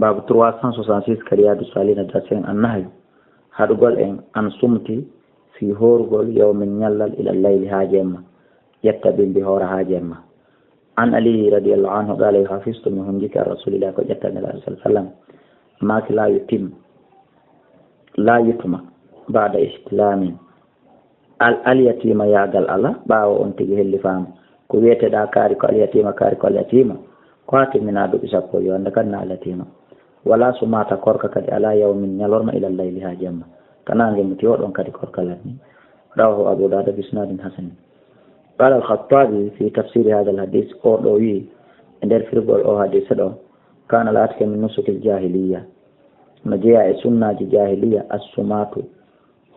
باب 366 كرياد الصالحين جاسين النهي هرغول ان ان سمتي في هورغول يوم يلل الى الليل هاجما يتبين بهور هاجما عن علي رضي الله عنه قال حفظت من هنجك رسول الله صلى الله عليه وسلم ما لا يتم بعد استلام اليتيم يعدل الله باو انتي اللي فهم كويته دا كاري كو اليتيم كاري كو اليتيم قاتل من ادو بسكو يوند كان اليتيم ولا سماتا كوركا كدي على يوم يلورما الى الليل هاجما كنا نجمتي ودون كدي كوركا لني رواه ابو داود بسناد حسن قال الخطابي في تفسير هذا الحديث قولوي اندر فرغول او حديث دو كان لا تكن من نسك الجاهليه مجيء سنة الجاهليه السمات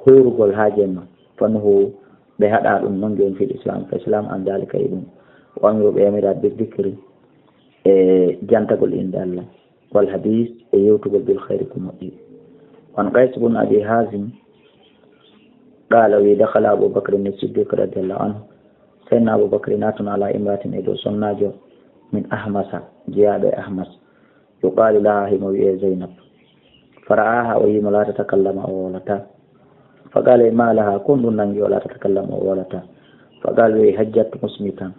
هورغول هاجما فنه بهذا النجوم في الاسلام فالاسلام عن ذلك ابن وامر بامر بالذكر جانتقل عند الله والحديث يوتقل بالخير كمؤيد وعن قيس بن أبي حازم قال ودخل أبو بكر الصديق رضي الله عنه سيدنا أبو بكر ناتن على امرأة إدو سناجو من أحمس جياد أحمس يقال لها هموية زينب فرعاها وهي لا تتكلم أولتا فقال ما لها كن ننجي ولا تتكلم أولتا فقال وي حجت مسمتا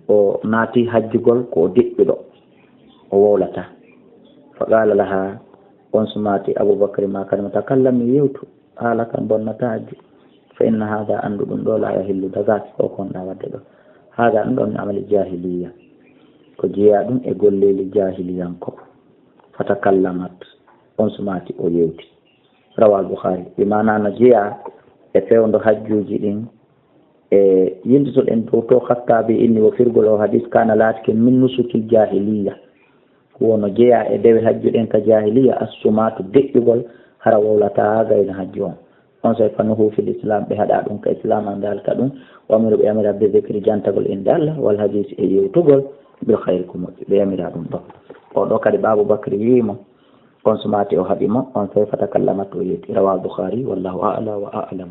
وناتي حجقل كو دئدو أولتا فقال لها ونسماتي أبو بكر ما كان متكلم يوتو قال كان بنتاج فإن هذا أندو لا يهل دغات وكون داودو هذا أندو من عمل الجاهلية كجياد يقول لي الجاهلية انكو فتكلمت ونسماتي ويوتي رواه البخاري بمعنى نجيا يفيوندو حجوجي دين يندسل ان تو خطابي إني وفرغل حديث كان لاتك من نسك الجاهلية wono jeeya e dewe hajjuɗen ka jahiliya assumatu deƴƴugol hara wowlata gayno hajji on so fanuhu fil islam ɓe haɗa ɗum ka islam an dalka ɗum wamiru ɓe yamira be zicri jantagol inde allah wal hadis e yewtugol bil hayre ko moƴƴi ɓe yamira ɗum ɗo oɗo kadi ba aboubacry wiimo on sumati o haɗimo on so fatakallamatu o yetti rawa boukhari wallahu a'la wa a'lam